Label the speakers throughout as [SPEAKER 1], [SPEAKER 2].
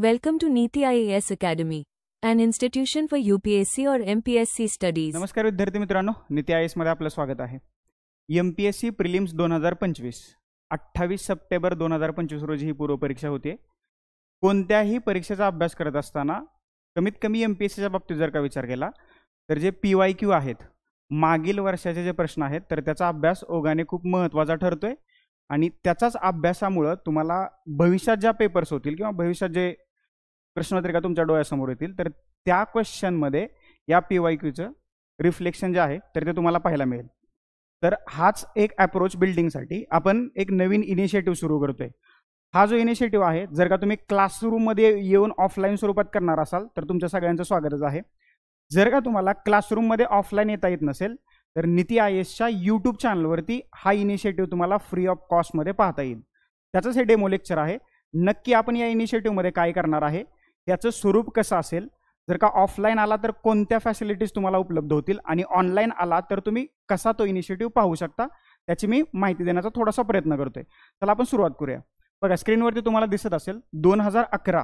[SPEAKER 1] Welcome to Niti IAS Academy, an institution for UPSC or MPSC studies.
[SPEAKER 2] नमस्कार विद्यार्थी मित्रांनो, नीति IS मध्ये आपलं स्वागत आहे. MPSC प्रिलिम्स 2025 28 सप्टेंबर 2025 रोजी ही पूर्व परीक्षा होती. कोणत्याही परीक्षेचा अभ्यास करत असताना कमीत कमी MPSCच्या बाबतीत जर का विचार केला तर जे PYQ आहेत, मागील वर्षाचे जे प्रश्न आहेत, तर त्याचा अभ्यास ओघाने खूप महत्त्वाचा ठरतोय आणि त्याचाच अभ्यासामुळे तुम्हाला भविष्यात ज्या पेपर्स होतील किंवा भविष्यात जे प्रश्नपत्रिका तुमच्या डोळ्यासमोर येतील तर त्या क्वेश्चनमध्ये या PYQचं रिफ्लेक्शन जे आहे तर ते तुम्हाला पाहायला मिळेल. तर हाच एक अप्रोच बिल्डिंगसाठी आपण एक नवीन इनिशिएटिव्ह सुरू करतोय. हा जो इनिशिएटिव्ह आहे, जर का तुम्ही क्लासरूममध्ये येऊन ऑफलाईन स्वरूपात करणार असाल तर तुमच्या सगळ्यांचं स्वागतच आहे. जर का तुम्हाला क्लासरूममध्ये ऑफलाईन येता येत नसेल तर नीति IASच्या यूट्यूब चॅनलवरती हा इनिशिएटिव्ह तुम्हाला फ्री ऑफ कॉस्टमध्ये पाहता येईल. त्याचंच हे डेमो लेक्चर आहे. नक्की आपण या इनिशिएटिव्हमध्ये काय करणार आहे, याचं स्वरूप कसं असेल, जर का ऑफलाईन आला तर कोणत्या फॅसिलिटीज तुम्हाला उपलब्ध होतील आणि ऑनलाईन आला तर तुम्ही कसा तो इनिशिएटिव्ह पाहू शकता, त्याची मी माहिती देण्याचा थोडासा प्रयत्न करतोय. चला आपण सुरुवात करूया. बघा, स्क्रीनवरती तुम्हाला दिसत असेल 2011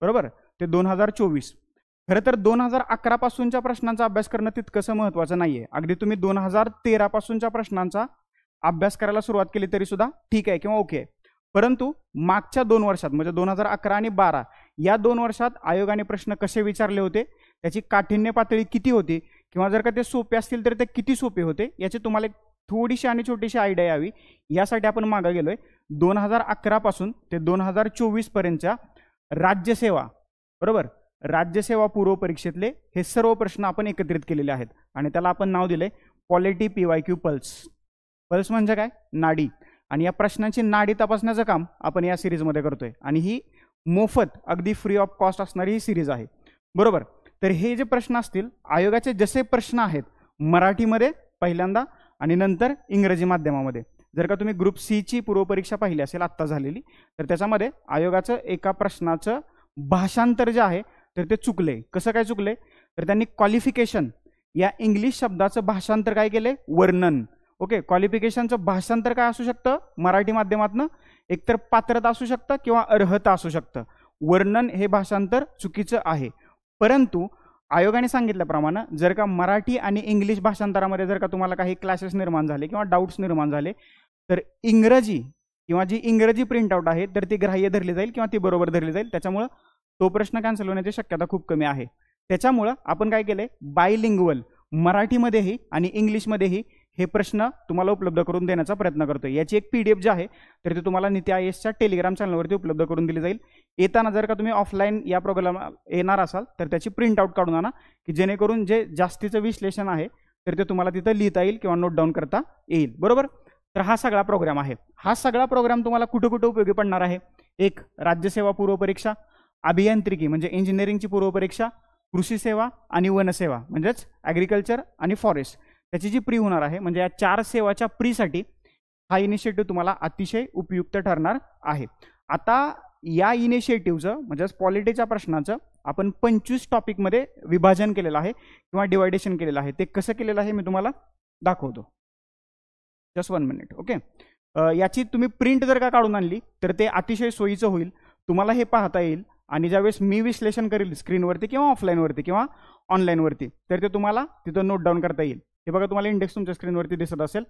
[SPEAKER 2] बरोबर ते 2024. खरं तर 2011 पासूनच्या प्रश्नांचा अभ्यास करणं तितकंसं महत्त्वाचं नाहीये. अगदी तुम्ही 2013 पासूनच्या प्रश्नांचा अभ्यास करायला सुरुवात केली तरी सुद्धा ठीक आहे किंवा ओके. परंतु मागच्या 2 वर्षात म्हणजे 2011 आणि 12 या 2 वर्षात आयोगाने प्रश्न कसे विचारले होते, त्याची काठिण्य पातळी किती होती किंवा जर का ते सोपे असतील तर ते किती सोपे होते, याची तुम्हाला एक थोडीशी आणि छोटीशी आयडिया यावी यासाठी आपण मागे गेलोय. 2011 पासून ते 2024 पर्यंतच्या राज्यसेवा बरोबर राज्यसेवा पूर्व परीक्षेतले हे सर्व प्रश्न आपण एकत्रित केलेले आहेत आणि त्याला आपण नाव दिले पॉलिटी PYQ पल्स. पल्स म्हणजे काय, नाडी. आणि या प्रश्नांची नाडी तपासण्याचं काम आपण या सिरीजमध्ये करतोय आणि ही मोफत अगदी फ्री ऑफ कॉस्ट असणारी ही सिरीज आहे बरोबर. तर हे जे प्रश्न असतील, आयोगाचे जसे प्रश्न आहेत मराठीमध्ये पहिल्यांदा आणि नंतर इंग्रजी माध्यमामध्ये. जर का तुम्ही ग्रुप C ची पूर्व परीक्षा पाहिली असेल आत्ता झालेली, तर त्याच्यामध्ये आयोगाचं एका प्रश्नाचं भाषांतर जे आहे तर ते चुकले. कसं काय चुकले, तर त्यांनी क्वालिफिकेशन या इंग्लिश शब्दाचं भाषांतर काय केले, वर्णन. ओके, क्वालिफिकेशनचं भाषांतर काय असू शकतं मराठी माध्यमातनं, एकतर पात्रता असू शकतं किंवा अर्हता असू शकतं. वर्णन हे भाषांतर चुकीचं आहे. परंतु आयोगाने सांगितल्याप्रमाणे जर का मराठी आणि इंग्लिश भाषांतरामध्ये जर का तुम्हाला काही क्लासेस निर्माण झाले किंवा डाऊट्स निर्माण झाले तर इंग्रजी किंवा जी इंग्रजी प्रिंटआउट आहे तर ती ग्राह्य धरली जाईल किंवा ती बरोबर धरली जाईल. त्याच्यामुळं तो प्रश्न कॅन्सल होण्याची शक्यता खूप कमी आहे. त्याच्यामुळं आपण काय केलंय, बायलिंग्वल मराठीमध्येही आणि इंग्लिशमध्येही हे प्रश्न तुम्हाला उपलब्ध करून देण्याचा प्रयत्न करतोय. याची एक PDF जी आहे तर ती तुम्हाला नीति IASच्या टेलिग्राम चॅनलवरती उपलब्ध करून दिली जाईल. येताना जर का तुम्ही ऑफलाईन या प्रोग्राम येणार असाल तर त्याची प्रिंटआउट काढून आणा की जेणेकरून जे जास्तीचं विश्लेषण आहे तर ते तुम्हाला तिथं लिहिता येईल किंवा नोट डाऊन करता येईल बरोबर. तर हा सगळा प्रोग्राम आहे. हा सगळा प्रोग्राम तुम्हाला कुठं कुठं उपयोगी पडणार आहे. एक, राज्यसेवा पूर्व परीक्षा, अभियांत्रिकी म्हणजे इंजिनिअरिंगची पूर्व परीक्षा, कृषी सेवा आणि वनसेवा म्हणजेच ॲग्रिकल्चर आणि फॉरेस्ट, त्याची जी प्री होणार आहे म्हणजे या 4 सेवाच्या प्रीसाठी हा इनिशिएटिव्ह तुम्हाला अतिशय उपयुक्त ठरणार आहे. आता या इनिशिएटिव्हचं म्हणजेच पॉलिटीच्या प्रश्नाचं आपण 25 टॉपिकमध्ये विभाजन केलेलं आहे किंवा डिवायडेशन केलेलं आहे. ते कसं केलेलं आहे मी तुम्हाला दाखवतो. Just 1 minute. ओके, याची तुम्ही प्रिंट जर का काढून आणली तर ते अतिशय सोयीचं होईल. तुम्हाला हे पाहता येईल आणि ज्यावेळेस मी विश्लेषण करेल स्क्रीनवरती किंवा ऑफलाईनवरती किंवा ऑनलाईनवरती तर ते तुम्हाला तिथं नोट डाऊन करता येईल. हे बघा, तुम्हाला इंडेक्स तुमच्या स्क्रीनवरती दिसत असेल.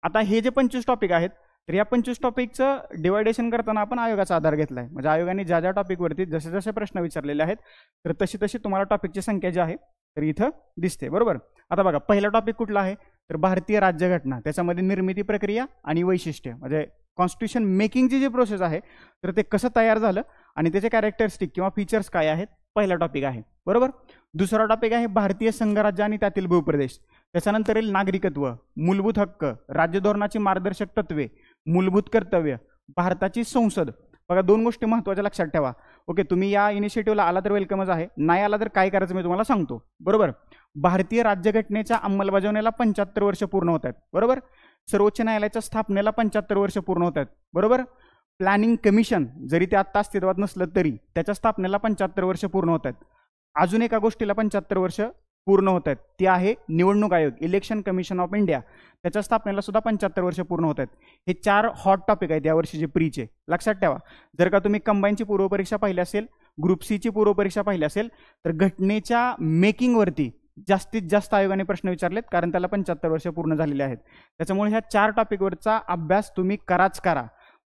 [SPEAKER 2] आता हे जे 25 टॉपिक आहेत तर या 25 टॉपिकचं डिवायडेशन करताना आपण आयोगाचा आधार घेतला आहे. म्हणजे आयोगाने ज्या ज्या टॉपिकवरती जसे जसे प्रश्न विचारलेले आहेत तर तशी तशी तुम्हाला टॉपिकची संख्या जी आहे तर इथं दिसते बरोबर. आता बघा, पहिला टॉपिक कुठला आहे तर भारतीय राज्यघटना, त्याच्यामध्ये निर्मिती प्रक्रिया आणि वैशिष्ट्य म्हणजे कॉन्स्टिट्यूशन मेकिंगची जी प्रोसेस आहे तर ते कसं तयार झालं आणि त्याचे कॅरेक्टरिस्टिक किंवा फीचर्स काय आहेत, पहिला टॉपिक आहे बरोबर. दुसरा टॉपिक आहे भारतीय संघराज्य आणि त्यातील भूप्रदेश. त्याच्यानंतर येईल नागरिकत्व, मूलभूत हक्क, राज्य धोरणाची मार्गदर्शक तत्वे, मूलभूत कर्तव्य, भारताची संसद. बघा, 2 गोष्टी महत्त्वाच्या लक्षात ठेवा. ओके, तुम्ही या इनिशिएटिव्हला आला तर वेलकमच आहे, नाही आला तर काय करायचं मी तुम्हाला सांगतो बरोबर. भारतीय राज्यघटनेच्या अंमलबजावणीला 75 वर्ष पूर्ण होत आहेत बरोबर. सर्वोच्च न्यायालयाच्या स्थापनेला 75 वर्ष पूर्ण होत आहेत बरोबर. प्लॅनिंग कमिशन जरी ते आत्ता अस्तित्वात नसलं तरी त्याच्या स्थापनेला 75 वर्ष पूर्ण होत आहेत. अजून एका गोष्टीला 75 वर्ष पूर्ण होत आहेत, ती आहे निवडणूक आयोग, इलेक्शन कमिशन ऑफ इंडिया. त्याच्या स्थापनेला सुद्धा 75 वर्ष पूर्ण होत आहेत. हे 4 हॉट टॉपिक आहेत यावर्षीचे प्रीचे, लक्षात ठेवा. जर का तुम्ही कंबाईनची पूर्व परीक्षा पाहिली असेल ग्रुप सीची पूर्वपरीक्षा पाहिली असेल तर घटनेच्या मेकिंगवरती जास्तीत जास्त आयोगाने प्रश्न विचारलेत, कारण त्याला 75 वर्ष पूर्ण झालेले आहेत. त्याच्यामुळे ह्या 4 टॉपिकवरचा अभ्यास तुम्ही कराच करा.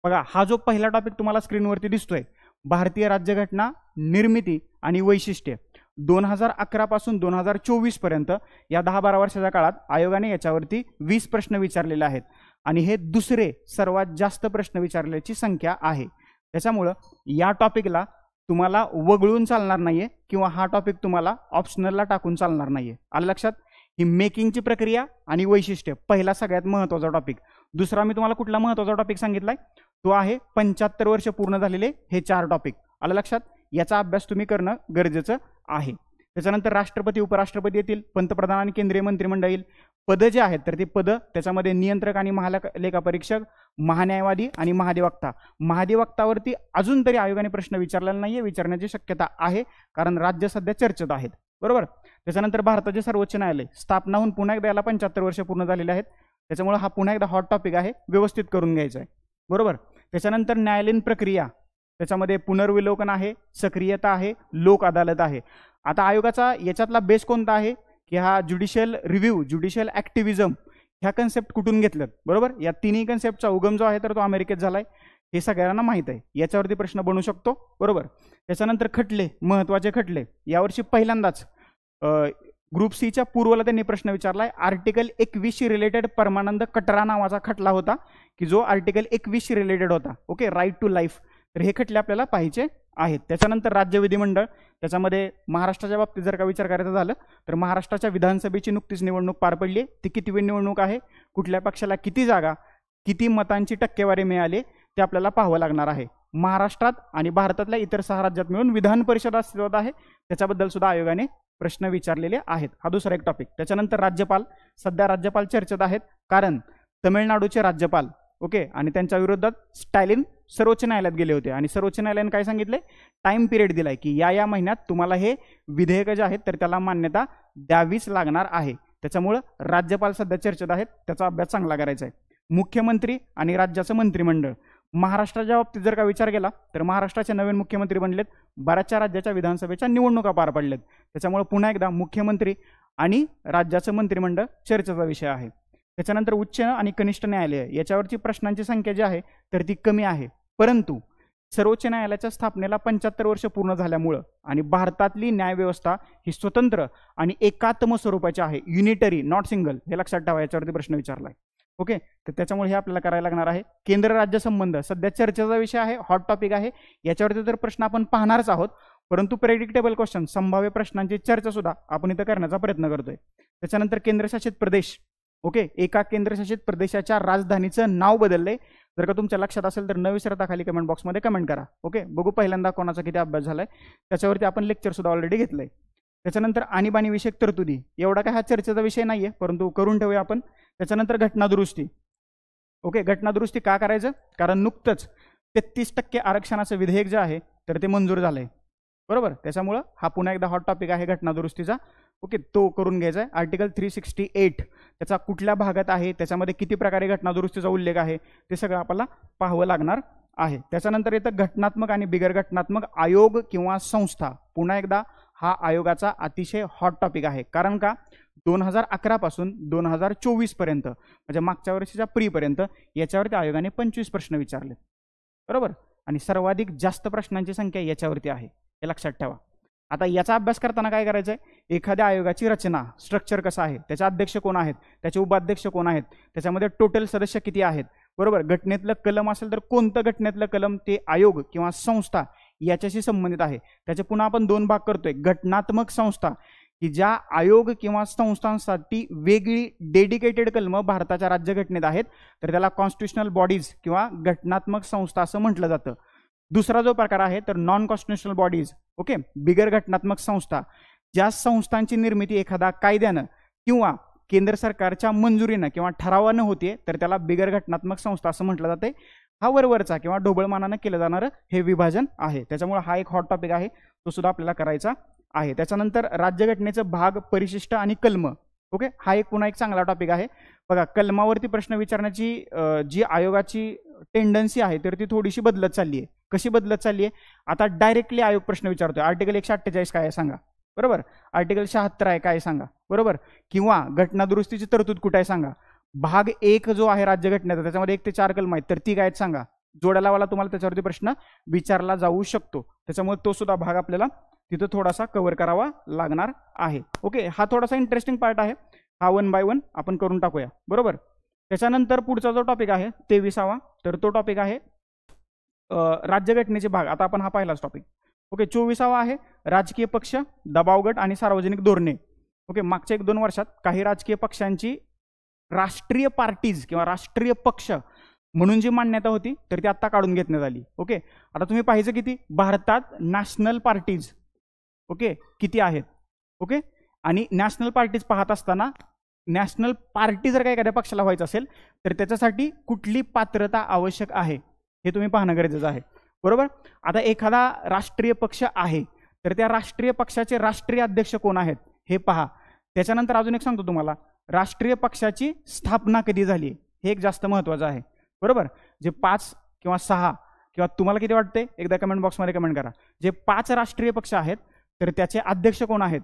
[SPEAKER 2] बघा, हा जो पहिला टॉपिक तुम्हाला स्क्रीनवरती दिसतोय, भारतीय राज्यघटना निर्मिती आणि वैशिष्ट्ये, 2011 पासून 2024 पर्यंत या 10-12 वर्षाच्या काळात आयोगाने याच्यावरती 20 प्रश्न विचारलेले आहेत आणि हे दुसरे सर्वात जास्त प्रश्न विचारल्याची संख्या आहे. त्याच्यामुळं या टॉपिकला तुम्हाला वगळून चालणार नाहीये किंवा हा टॉपिक तुम्हाला ऑप्शनलला टाकून चालणार नाहीये. आलं लक्षात? ही मेकिंगची प्रक्रिया आणि वैशिष्ट्य पहिला सगळ्यात महत्त्वाचा टॉपिक. दुसरा मी तुम्हाला कुठला महत्त्वाचा टॉपिक सांगितलाय तो आहे 75 वर्ष पूर्ण झालेले हे 4 टॉपिक. आलं लक्षात? याचा अभ्यास तुम्ही करणं गरजेचं आहे. त्याच्यानंतर राष्ट्रपती, उपराष्ट्रपती येतील, पंतप्रधान आणि केंद्रीय मंत्रिमंडळ येईल. पदं जे आहेत तर ती पदं त्याच्यामध्ये नियंत्रक आणि महालेखापरीक्षक, महान्यायवादी आणि महाधिवक्ता. महाधिवक्तावरती अजून तरी आयोगाने प्रश्न विचारलेला नाहीये, विचारण्याची शक्यता आहे कारण राज्य सध्या चर्चेत आहेत. बरोबर. त्याच्यानंतर भारताचे सर्वोच्च न्यायालय स्थापना होऊन पुन्हा एकदा याला 75 वर्ष पूर्ण झालेले आहेत. त्याच्यामुळे हा पुन्हा एकदा हॉट टॉपिक आहे, व्यवस्थित करून घ्यायचा आहे. बरोबर. त्याच्यानंतर न्यायालयीन प्रक्रिया, त्याच्यामध्ये पुनर्विलोकन आहे, सक्रियता आहे, लोक अदालत आहे. आता आयोगाचा याच्यातला बेस कोणता आहे की हा ज्युडिशियल रिव्ह्यू, ज्युडिशियल ॲक्टिव्हिजम ह्या कन्सेप्ट कुठून घेतलेत. बरोबर. या तिन्ही कन्सेप्टचा उगम जो आहे तर तो अमेरिकेत झालाय, हे सगळ्यांना माहीत आहे. याच्यावरती प्रश्न बनू शकतो. बरोबर. त्याच्यानंतर खटले, महत्त्वाचे खटले, यावर्षी पहिल्यांदाच ग्रुप सीच्या पूर्वला त्यांनी प्रश्न विचारलाय. आर्टिकल 21 रिलेटेड परमानंद कटरा नावाचा खटला होता की जो आर्टिकल 21 रिलेटेड होता. Okay, right to life. तर हे खटले आपल्याला पाहिजे आहेत. त्याच्यानंतर राज्य विधिमंडळ, त्याच्यामध्ये महाराष्ट्राच्या बाबतीत जर का विचार करायचा झालं तर महाराष्ट्राच्या विधानसभेची नुकतीच निवडणूक पार पडली. ती कितवी निवडणूक आहे, कुठल्या पक्षाला किती जागा, किती मतांची टक्केवारी मिळाली ते आपल्याला पाहावं लागणार आहे. महाराष्ट्रात आणि भारतातल्या इतर 6 राज्यात मिळून विधान परिषद अस्तित्वात आहे, त्याच्याबद्दल सुद्धा आयोगाने प्रश्न विचारलेले आहेत. हा दुसरा एक टॉपिक. त्याच्यानंतर राज्यपाल, सध्या राज्यपाल चर्चेत आहेत कारण तमिळनाडूचे राज्यपाल ओके आणि त्यांच्या विरोधात स्टॅलिन सर्वोच्च न्यायालयात गेले होते आणि सर्वोच्च न्यायालयाने काय सांगितले, टाइम पिरियड दिलाय की या महिन्यात तुम्हाला हे विधेयक जे आहेत तर त्याला मान्यता द्यावीच लागणार आहे. त्याच्यामुळं राज्यपाल सध्या चर्चेत आहेत, त्याचा अभ्यास चांगला करायचा आहे. मुख्यमंत्री आणि राज्याचं मंत्रिमंडळ, महाराष्ट्राच्या बाबतीत जर का विचार केला तर महाराष्ट्राचे नवीन मुख्यमंत्री बनलेत, बऱ्याचशा राज्याच्या विधानसभेच्या निवडणुका पार पडल्यात. त्याच्यामुळे पुन्हा एकदा मुख्यमंत्री आणि राज्याचं मंत्रिमंडळ चर्चेचा विषय आहे. त्याच्यानंतर उच्च आणि कनिष्ठ न्यायालय, याच्यावरची प्रश्नांची संख्या जी आहे तर ती कमी आहे, परंतु सर्वोच्च न्यायालयाच्या स्थापनेला 75 वर्ष पूर्ण झाल्यामुळं आणि भारतातली न्यायव्यवस्था ही स्वतंत्र आणि एकात्म स्वरूपाची आहे, युनिटरी नॉट सिंगल, हे लक्षात ठेवा. याच्यावरती प्रश्न विचारलाय. ओके, तर त्याच्यामुळे हे आपल्याला करायला लागणार आहे. केंद्र राज्य संबंध सध्या चर्चेचा विषय आहे, हॉट टॉपिक आहे. याच्यावरती तर प्रश्न आपण पाहणारच आहोत, परंतु प्रेडिक्टेबल क्वेश्चन, संभाव्य प्रश्नांची चर्चा सुद्धा आपण इथं करण्याचा प्रयत्न करतोय. त्याच्यानंतर केंद्रशासित प्रदेश, ओके, एका केंद्रशासित प्रदेशाच्या राजधानीचं नाव बदललंय. जर का तुमच्या लक्षात असेल तर न विसरता खाली कमेंट बॉक्समध्ये कमेंट करा. ओके, बघू पहिल्यांदा कोणाचा किती अभ्यास झालाय, त्याच्यावरती आपण लेक्चर सुद्धा ऑलरेडी घेतलंय. त्याच्यानंतर आणीबाणी विषयक तरतुदी, एवढा काय हा चर्चेचा विषय नाहीये, परंतु करून ठेवूया आपण. त्याच्यानंतर घटना दुरुस्ती. ओके, घटना दुरुस्ती का करायचं, कारण नुकतंच 33% आरक्षणाचं विधेयक जे आहे तर ते मंजूर झालंय. बरोबर. त्याच्यामुळं हा पुन्हा एकदा हॉट टॉपिक आहे घटना दुरुस्तीचा. ओके, तो करून घ्यायचा आहे. आर्टिकल 368 त्याचा कुठल्या भागात आहे, त्याच्यामध्ये किती प्रकारे घटना दुरुस्तीचा उल्लेख आहे, ते सगळं आपल्याला पाहावं लागणार आहे. त्याच्यानंतर येतं घटनात्मक आणि बिगर घटनात्मक आयोग किंवा संस्था. पुन्हा एकदा हा आयोगाचा अतिशय हॉट टॉपिक आहे, कारण का 2011 पासून 2024 पर्यंत म्हणजे मागच्या वर्षीच्या प्रीपर्यंत याच्यावरती आयोगाने 25 प्रश्न विचारले. बरोबर. आणि सर्वाधिक जास्त प्रश्नांची संख्या याच्यावरती आहे, हे लक्षात ठेवा. आता याचा अभ्यास करताना काय करायचं आहे, एखाद्या आयोगाची रचना, स्ट्रक्चर कसं आहे, त्याचे अध्यक्ष कोण आहेत, त्याचे उपाध्यक्ष कोण आहेत, त्याच्यामध्ये टोटल सदस्य किती आहेत. बरोबर. घटनेतलं कलम असेल तर कोणतं घटनेतलं कलम ते आयोग किंवा संस्था याच्याशी संबंधित आहे. त्याचे पुन्हा आपण 2 भाग करतोय. घटनात्मक संस्था की ज्या आयोग किंवा संस्थांसाठी वेगळी डेडिकेटेड कलम भारताच्या राज्यघटनेत आहेत तर त्याला कॉन्स्टिट्युशनल बॉडीज किंवा घटनात्मक संस्था असं म्हटलं जातं. दुसरा जो प्रकार आहे तर नॉन कॉन्स्टिट्युशनल बॉडीज, ओके, बिगर घटनात्मक संस्था, ज्या संस्थांची निर्मिती एखादा कायद्यानं किंवा केंद्र सरकारच्या मंजुरीनं किंवा ठरावानं होते तर त्याला बिगर घटनात्मक संस्था असं म्हटलं जाते. हा वरवरचा किंवा ढोबळमानानं केलं जाणारं हे विभाजन आहे. त्याच्यामुळे हा एक हॉट टॉपिक आहे, तो सुद्धा आपल्याला करायचा आहे. त्याच्यानंतर राज्यघटनेचं भाग, परिशिष्ट आणि कलम. ओके, हा एक पुन्हा एक चांगला टॉपिक आहे. बघा, कलमावरती प्रश्न विचारण्याची जी आयोगाची टेंडन्सी आहे तर ती थोडीशी बदलत चालली आहे. कशी बदलत चालली आहे? आता डायरेक्टली आयोग प्रश्न विचारतोय, आर्टिकल 148 काय आहे सांगा, बरोबर, आर्टिकल 76 आहे काय सांगा, बरोबर, किंवा घटना दुरुस्तीची तरतूद कुठे आहे सांगा, भाग 1 जो आहे राज्यघटनेचा त्याच्यामध्ये 1 ते 4 कलम आहेत तर ती काय सांगा, जोड्या लावाला तुम्हाला त्याच्यावरती प्रश्न विचारला जाऊ शकतो. त्याच्यामुळे तो सुद्धा भाग आपल्याला तिथं थोडासा कव्हर करावा लागणार आहे. ओके, हा थोडासा इंटरेस्टिंग पार्ट आहे, हा 1 बाय 1 आपण करून टाकूया, बरोबर. त्याच्यानंतर पुढचा जो टॉपिक आहे 23वा, तर तो टॉपिक आहे राज्यघटनेचे भाग. आता आपण हा पहिलाच टॉपिक. ओके, 24वा आहे राजकीय पक्ष, दबावगट आणि सार्वजनिक धोरणे. ओके, मागच्या 1-2 वर्षात काही राजकीय पक्षांची राष्ट्रीय पार्टीज किंवा राष्ट्रीय पक्ष म्हणून जी मान्यता होती तर ती आत्ता काढून घेण्यात आली. ओके, आता तुम्ही पाहिजे किती भारतात नॅशनल पार्टीज ओके किती आहेत. ओके, आणि नॅशनल पार्टीज पाहत असताना नॅशनल पार्टी जर का एखाद्या पक्षाला व्हायचं असेल तर त्याच्यासाठी कुठली पात्रता आवश्यक आहे हे तुम्ही पाहणं गरजेचं आहे, बरोबर. आता एखादा राष्ट्रीय पक्ष आहे तर त्या राष्ट्रीय पक्षाचे राष्ट्रीय अध्यक्ष कोण आहेत हे पहा. त्याच्यानंतर अजून एक सांगतो तुम्हाला, राष्ट्रीय पक्षाची स्थापना कधी झाली हे एक जास्त महत्त्वाचं आहे, बरोबर. जे 5 किंवा 6 किंवा तुम्हाला किती वाटते एकदा कमेंट बॉक्समध्ये कमेंट करा, जे 5 राष्ट्रीय पक्ष आहेत तर त्याचे अध्यक्ष कोण आहेत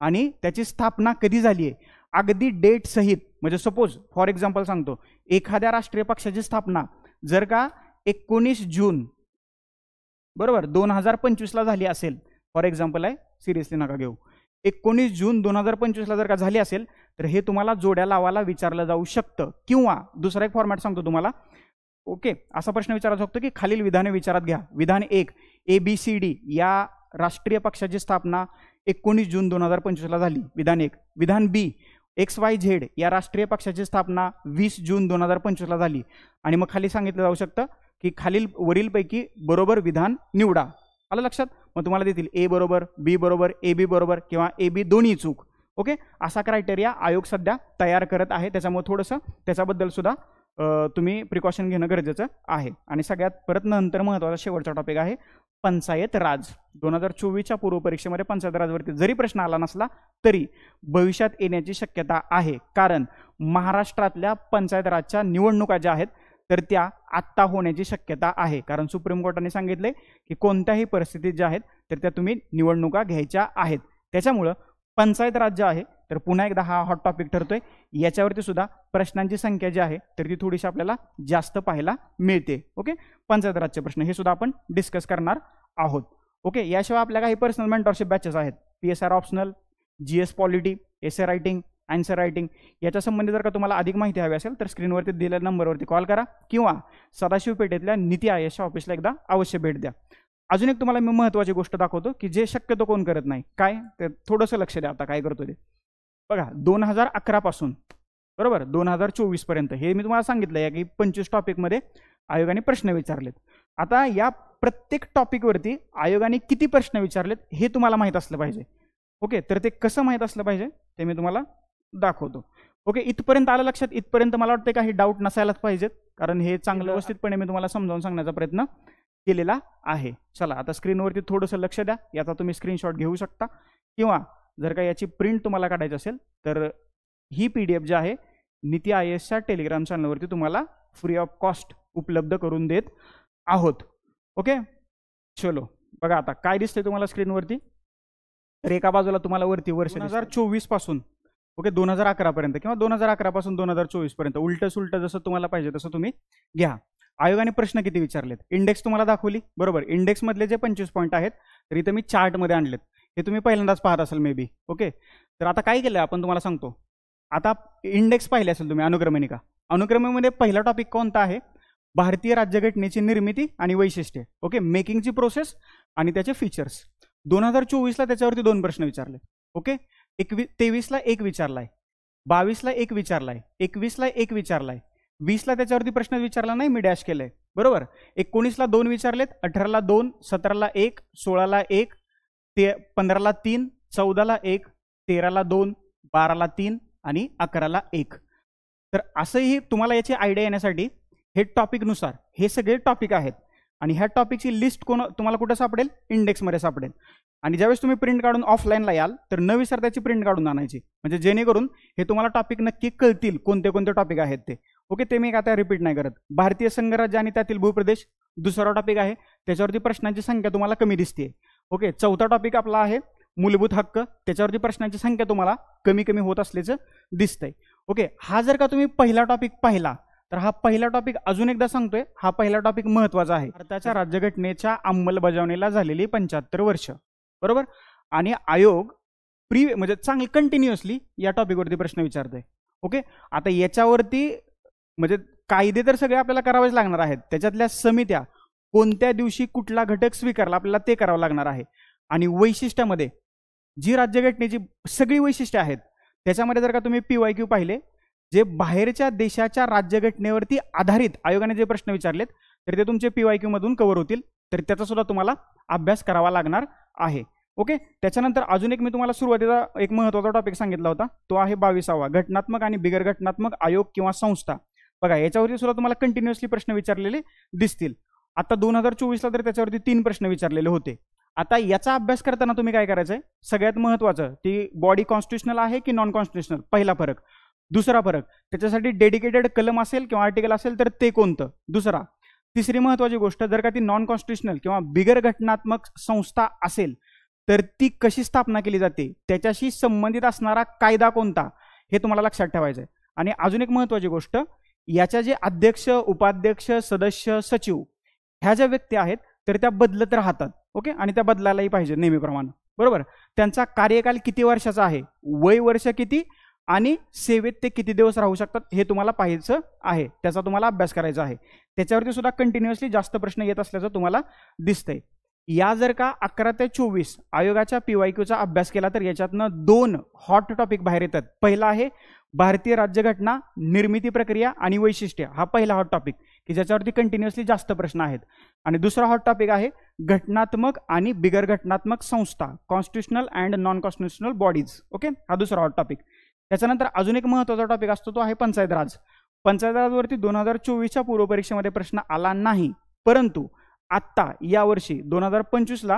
[SPEAKER 2] आणि त्याची स्थापना कधी झाली आहे अगदी डेट सहित. म्हणजे सपोज फॉर एक्झाम्पल सांगतो, एखाद्या राष्ट्रीय पक्षाची स्थापना जर का 19 जून बरोबर 2025 ला झाली असेल, फॉर एक्झाम्पल आहे, सिरियसली नका घेऊ, 19 जून 2025 ला जर का झाली असेल तर हे तुम्हाला जोड्या लावायला विचारलं जाऊ शकतं. किंवा दुसरा एक फॉर्मॅट सांगतो तुम्हाला. ओके, असा प्रश्न विचारला शकतो की खालील विधाने विचारात घ्या. विधान 1, ABCD या राष्ट्रीय पक्षाची स्थापना 19 जून 2025 ला झाली, विधान 1. विधान B, XYZ या राष्ट्रीय पक्षाची स्थापना 20 जून 2025 ला झाली. आणि मग खाली सांगितलं जाऊ शकतं की खालील वरीलपैकी बरोबर विधान निवडा. आलं लक्षात? मग तुम्हाला देतील A बरोबर, B बरोबर, AB बरोबर किंवा AB दोन्ही चूक. ओके, असा क्रायटेरिया आयोग सध्या तयार करत आहे, त्याच्यामुळे थोडंसं त्याच्याबद्दल सुद्धा तुम्ही प्रिकॉशन घेणं गरजेचं आहे. आणि सगळ्यात परत नंतर महत्त्वाचा शेवटचा टॉपिक आहे पंचायत राज. 2024च्या पूर्वपरीक्षेमध्ये पंचायत राजवरती जरी प्रश्न आला नसला तरी भविष्यात येण्याची शक्यता आहे, कारण महाराष्ट्रातल्या पंचायत राजच्या निवडणुका ज्या आहेत तर त्या आत्ता होण्याची शक्यता आहे. कारण सुप्रीम कोर्टाने सांगितले की कोणत्याही परिस्थितीत ज्या आहेत तर त्या तुम्ही निवडणुका घ्यायच्या आहेत. त्याच्यामुळं पंचायत राज जे आहे तर पुन्हा एकदा हा हॉट टॉपिक ठरतोय. याच्यावरती सुद्धा प्रश्नांची संख्या जी आहे तर ती थोडीशी आपल्याला जास्त पाहायला मिळते. ओके, पंचायत राजचे प्रश्न हे सुद्धा आपण डिस्कस करणार आहोत. ओके, याशिवाय आपल्या काही पर्सनल मेंटरशिप बॅचेस आहेत, PSR ऑप्शनल, GS पॉलिटी, एसे रायटिंग, आन्सर रायटिंग. याच्या संबंधी जर का तुम्हाला अधिक माहिती हवी असेल तर स्क्रीनवरती दिलेल्या नंबरवरती कॉल करा किंवा सदाशिव पेठेतल्या नीती आयोगच्या ऑफिसला एकदा अवश्य भेट द्या. अजून एक तुम्हाला मी महत्त्वाची गोष्ट दाखवतो की जे शक्यतो कोण करत नाही. काय ते थोडंसं लक्ष द्या. आता काय करतो ते बघा. 2011 पासून बरोबर 2024 पर्यंत हे मी तुम्हाला सांगितलं आहे की 25 टॉपिकमध्ये आयोगाने प्रश्न विचारलेत. आता या प्रत्येक टॉपिकवरती आयोगाने किती प्रश्न विचारलेत हे तुम्हाला माहीत असलं पाहिजे. ओके, तर ते कसं माहीत असलं पाहिजे ते मी तुम्हाला दाखवतो. ओके, इथपर्यंत आलं लक्षात? इथपर्यंत मला वाटतं काही डाऊट नसायलाच पाहिजेत, कारण हे चांगलं व्यवस्थितपणे मी तुम्हाला समजावून सांगण्याचा प्रयत्न केलेला आहे. चला आता स्क्रीनवरती थोडंसं लक्ष द्या. याचा तुम्ही स्क्रीनशॉट घेऊ शकता किंवा जर का याची प्रिंट तुम्हाला काढायची असेल तर ही PDF जी आहे नीती आयोगच्या टेलिग्राम चॅनलवरती तुम्हाला फ्री ऑफ कॉस्ट उपलब्ध करून देत आहोत. ओके, चलो बघा आता काय दिसतंय तुम्हाला स्क्रीनवरती. तर एका बाजूला तुम्हाला वरती वर्ष 2024 पासून ओके 2011 पर्यंत किंवा 2011 पासून 2024 पर्यंत उलटं सुलटं जसं तुम्हाला पाहिजे तसं तुम्ही घ्या. आयोगाने प्रश्न किती विचारलेत, इंडेक्स तुम्हाला दाखवली बरोबर. इंडेक्स मधले जे 25 पॉईंट आहेत तर इथं मी चार्टमध्ये आणलेत, हे तुम्ही पहिल्यांदाच पाहत असाल मे बी. ओके, तर आता काय केलं आपण तुम्हाला सांगतो. आता इंडेक्स पाहिले असेल तुम्ही, अनुक्रमणिका. अनुक्रमणिकेमध्ये पहिला टॉपिक कोणता आहे? भारतीय राज्यघटनेची निर्मिती आणि वैशिष्ट्ये. ओके, मेकिंगची प्रोसेस आणि त्याचे फीचर्स. 2024ला त्याच्यावरती 2 प्रश्न विचारले. ओके, 23ला 1 विचारलाय, 22ला 1 विचारलाय, 21ला 1 विचारलाय, 20ला त्याच्यावरती प्रश्न विचारला नाही, मी डॅश केलंय बरोबर. 19ला 2 विचारलेत, 18ला 2, 17ला 1, 16ला 1, 15ला 3, 14ला 1, 13ला 2, 12ला 3 आणि 11ला 1. तर असंही तुम्हाला याची आयडिया येण्यासाठी हे टॉपिकनुसार हे सगळे टॉपिक आहेत आणि ह्या टॉपिकची लिस्ट तुम्हाला कुठं सापडेल? इंडेक्समध्ये सापडेल. आणि ज्यावेळेस तुम्ही प्रिंट काढून ऑफलाईनला याल तर न विसरता त्याची प्रिंट काढून आणायची, म्हणजे जेणेकरून हे तुम्हाला टॉपिक नक्की कळतील कोणते कोणते टॉपिक आहेत ते. ओके, ते मी आता रिपीट नाही करत. भारतीय संघराज्य आणि त्यातील भूप्रदेश दुसरा टॉपिक आहे. त्याच्यावरती प्रश्नांची संख्या तुम्हाला कमी दिसते. ओके, चौथा टॉपिक आपला आहे मूलभूत हक्क, त्याच्यावरती प्रश्नांची संख्या तुम्हाला कमी कमी होत असल्याचं दिसतंय. ओके, हा जर का तुम्ही पहिला टॉपिक पाहिला तर हा पहिला टॉपिक अजून एकदा सांगतोय, हा पहिला टॉपिक महत्त्वाचा आहे. भारताच्या राज्यघटनेच्या अंमलबजावणीला झालेली 75 वर्ष, बरोबर. आणि आयोग म्हणजे चांगली कंटिन्युअसली या टॉपिकवरती प्रश्न विचारतोय. ओके, आता याच्यावरती म्हणजे कायदे तर सगळे आपल्याला करावेच लागणार आहेत, त्याच्यातल्या समित्या कोणत्या दिवशी कुठला घटक स्वीकारला आपल्याला ते करावं लागणार आहे. आणि वैशिष्ट्यामध्ये जी राज्यघटनेची सगळी वैशिष्ट्ये आहेत त्याच्यामध्ये जर का तुम्ही PYQ पाहिले, जे बाहेरच्या देशाच्या राज्यघटनेवरती आधारित आयोगाने जे प्रश्न विचारलेत तर ते तुमचे PYQ मधून कव्हर होतील, तर त्याचा सुद्धा तुम्हाला अभ्यास करावा लागणार आहे. ओके, त्याच्यानंतर अजून एक मी तुम्हाला सुरुवातीला एक महत्त्वाचा टॉपिक सांगितला होता, तो आहे 22वा घटनात्मक आणि बिगर घटनात्मक आयोग किंवा संस्था. बघा, याच्यावरती सुद्धा तुम्हाला कंटिन्युअसली प्रश्न विचारलेले दिसतील. आता 2024ला तर त्याच्यावरती 3 प्रश्न विचारलेले होते. आता याचा अभ्यास करताना तुम्ही काय करायचंय, सगळ्यात महत्त्वाचं ती बॉडी कॉन्स्टिट्युशनल आहे की नॉन कॉन्स्टिट्युशनल, पहिला फरक. दुसरा फरक, त्याच्यासाठी डेडिकेटेड कलम असेल किंवा आर्टिकल असेल तर ते कोणतं, दुसरा. तिसरी महत्त्वाची गोष्ट, जर का ती नॉन कॉन्स्टिट्युशनल किंवा बिगर घटनात्मक संस्था असेल तर ती कशी स्थापना केली जाते, त्याच्याशी संबंधित असणारा कायदा कोणता, हे तुम्हाला लक्षात ठेवायचं आहे. आणि अजून एक महत्त्वाची गोष्ट, याच्या जे अध्यक्ष, उपाध्यक्ष, सदस्य, सचिव ह्या ज्या व्यक्ती आहेत तर त्या बदलत राहतात. ओके, आणि त्या बदलायलाही पाहिजे नेहमीप्रमाणे, बरोबर. त्यांचा कार्यकाल किती वर्षाचा आहे, वय वर्ष किती आणि सेवेत ते किती दिवस राहू शकतात हे तुम्हाला पाहायचं आहे, त्याचा तुम्हाला अभ्यास करायचा आहे. त्याच्यावरती सुद्धा कंटिन्युअसली जास्त प्रश्न येत असल्याचं तुम्हाला दिसतंय. या जर का 11 ते 24 आयोगाच्या PYQचा अभ्यास केला तर याच्यातनं 2 हॉट टॉपिक बाहेर येतात. पहिला आहे भारतीय राज्यघटना, निर्मिती प्रक्रिया आणि वैशिष्ट्य, हा पहिला हॉट टॉपिक की ज्याच्यावरती कंटिन्युअसली जास्त प्रश्न आहेत. आणि दुसरा हॉट टॉपिक आहे घटनात्मक आणि बिगर घटनात्मक संस्था, constitutional and non constitutional bodies. Okay, हा दुसरा हॉट टॉपिक. त्याच्यानंतर अजून एक महत्त्वाचा टॉपिक असतो, तो आहे पंचायत राज. पंचायत राजवरती 2024च्या पूर्वपरीक्षेमध्ये प्रश्न आला नाही, परंतु आत्ता यावर्षी 2025ला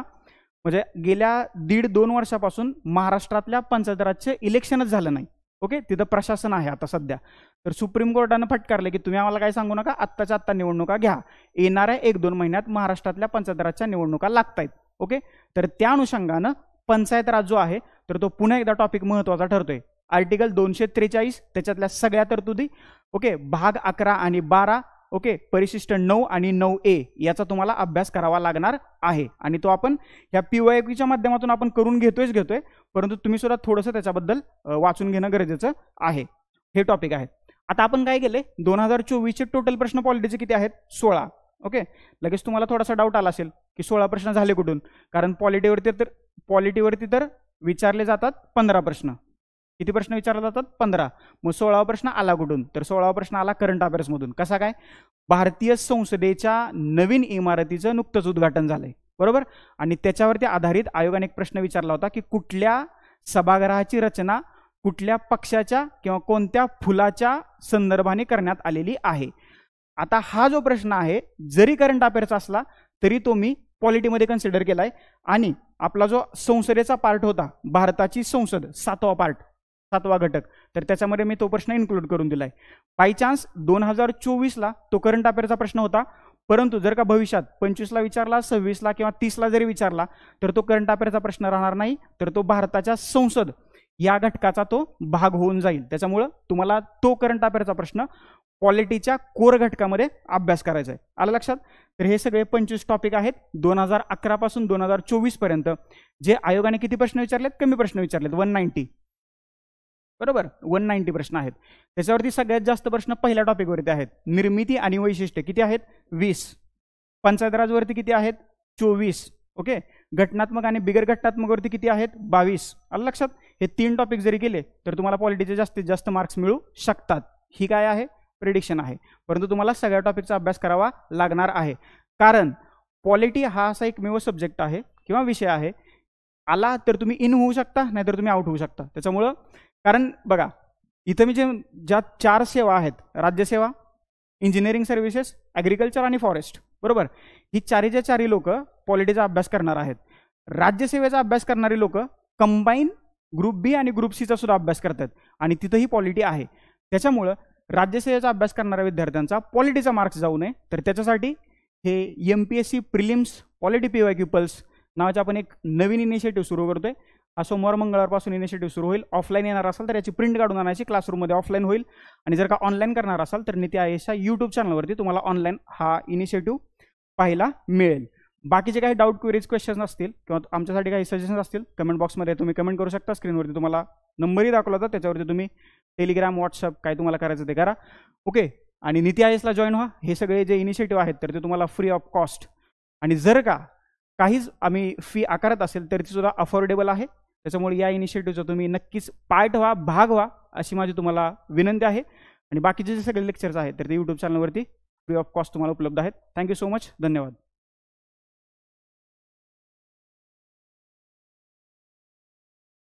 [SPEAKER 2] म्हणजे गेल्या 1.5-2 वर्षापासून महाराष्ट्रातल्या पंचायत राजचे इलेक्शनच झालं नाही. ओके, तिथं प्रशासन आहे आता सध्या. तर सुप्रीम कोर्टानं फटकारले की तुम्ही आम्हाला काय सांगू नका, आत्ताच्या आत्ता निवडणुका घ्या, येणाऱ्या 1-2 महिन्यात महाराष्ट्रातल्या पंचायत राजच्या निवडणुका लागतायत. ओके, तर त्या अनुषंगानं पंचायत राज जो आहे तर तो पुन्हा एकदा टॉपिक महत्त्वाचा ठरतोय. आर्टिकल 243 त्याच्यातल्या सगळ्या तरतुदी. ओके, भाग 11 आणि 12. ओके, परिशिष्ट 9 आणि 9A याचा तुम्हाला अभ्यास करावा लागणार आहे. आणि तो आपण ह्या PYQच्या माध्यमातून आपण करून घेतोय, परंतु तुम्ही सुद्धा थोडंसं त्याच्याबद्दल वाचून घेणं गरजेचं आहे. हे टॉपिक आहे. आता आपण काय केले, 2024चे टोटल प्रश्न पॉलिटीचे किती आहेत, 16. ओके, लगेच तुम्हाला थोडासा डाऊट आला असेल की 16 प्रश्न झाले कुठून, कारण पॉलिटीवरती तर विचारले जातात 15 प्रश्न. किती प्रश्न विचारले जातात, 15. मग 16वा प्रश्न आला कुठून, तर 16वा प्रश्न आला करंट अफेअर्स मधून. कसा काय, भारतीय संसदेच्या नवीन इमारतीचं नुकतंच उद्घाटन झालंय, बरोबर. आणि त्याच्यावरती आधारित आयोगाने एक प्रश्न विचारला होता की कुठल्या सभागृहाची रचना कुठल्या पक्षाच्या किंवा कोणत्या फुलाच्या संदर्भाने करण्यात आलेली आहे. आता हा जो प्रश्न आहे जरी करंट अफेअर्स असला तरी तो मी पॉलिटीमध्ये कन्सिडर केलाय. आणि आपला जो संसदेचा पार्ट होता, भारताची संसद 7वा पार्ट, 7वा घटक, तर त्याच्यामध्ये मी तो प्रश्न इन्क्लूड करून दिलाय. बाय चान्स 2024ला तो करंट अफेअरचा प्रश्न होता, परंतु जर का भविष्यात 25ला विचारला, 26ला किंवा 30ला जरी विचारला तर तो करंट अफेअरचा प्रश्न राहणार नाही, तर तो भारताच्या संसद या घटकाचा तो भाग होऊन जाईल. त्याच्यामुळं तुम्हाला तो करंट अफेअरचा प्रश्न पॉलिटीच्या कोर घटकामध्ये अभ्यास करायचा आहे. आलं लक्षात. तर हे सगळे 25 टॉपिक आहेत 2011 पासून 2024 पर्यंत, जे आयोगाने किती प्रश्न विचारलेत, कमी प्रश्न विचारलेत, 190, बरोबर, 190 प्रश्न आहेत. त्याच्यावरती सगळ्यात जास्त प्रश्न पहिल्या टॉपिकवरती आहेत, निर्मिती आणि वैशिष्ट्य, किती आहेत, 20. पंचायत राजवरती किती आहेत, 24. ओके, घटनात्मक आणि बिगर घटनात्मक वरती किती आहेत, 22. आलं लक्षात. हे 3 टॉपिक जरी केले तर तुम्हाला पॉलिटीचे जास्तीत जास्त मार्क्स मिळू शकतात. ही काय आहे, प्रेडिक्शन आहे. परंतु तुम्हाला सगळ्या टॉपिकचा अभ्यास करावा लागणार आहे, कारण पॉलिटी हा असा एकमेव सब्जेक्ट आहे किंवा विषय आहे, आला तर तुम्ही इन होऊ शकता, नाहीतर तुम्ही आउट होऊ शकता. त्याच्यामुळं, कारण बघा इथं मी ज्या 4 सेवा आहेत, राज्यसेवा, इंजिनिअरिंग सर्व्हिसेस, ॲग्रिकल्चर आणि फॉरेस्ट, बरोबर, ही चारीच्या चारी लोक पॉलिटीचा अभ्यास करणार आहेत. राज्यसेवेचा अभ्यास करणारी लोक कंबाईन ग्रुप बी आणि ग्रुप सीचा सुद्धा अभ्यास करतात आणि तिथंही पॉलिटी आहे. त्याच्यामुळं राज्यसेवेचा अभ्यास करणाऱ्या विद्यार्थ्यांचा पॉलिटीचा मार्क्स जाऊ नये, तर त्याच्यासाठी हे MPSC prelims polity PYQ pulse नावाचे आपण एक नवीन इनिशिएटिव्ह सुरू करतोय. हा सोमवार मंगळवारपासून इनिशिएटिव्ह सुरू होईल. ऑफलाईन येणार असाल तर याची प्रिंट काढून आणायची, क्लासरूममध्ये ऑफलाईन होईल. आणि जर का ऑनलाईन करणार असाल तर नीती आयोगच्या यूट्यूब चॅनलवरती तुम्हाला ऑनलाईन हा इनिशिएटिव्ह पाहायला मिळेल. बाकीचे काही डाऊट क्वेरीज क्वेश्चन असतील किंवा आमच्यासाठी काही सजेशन्स असतील कमेंट बॉक्समध्ये तुम्ही कमेंट करू शकता. स्क्रीनवरती तुम्हाला नंबरही दाखवला जातो, त्याच्यावरती तुम्ही टेलिग्राम व्हॉट्सअप काय तुम्हाला करायचं ते करा. ओके. आणि नीती आयोगला जॉईन व्हा. हे सगळे जे इनिशिएटिव्ह आहेत तर ते तुम्हाला फ्री ऑफ कॉस्ट, आणि जर का काहीच आम्ही फी आकारत असेल तर ती सुद्धा अफोर्डेबल आहे. त्याच्यामुळे या इनिशिएटिव्हचा तुम्ही नक्कीच पार्ट व्हा, भाग व्हा अशी माझी तुम्हाला विनंती आहे. आणि बाकीचे जे सगळे लेक्चर्स आहेत तर ते यूट्यूब चॅनलवरती फ्री ऑफ कॉस्ट तुम्हाला उपलब्ध आहेत. Thank you so much. धन्यवाद.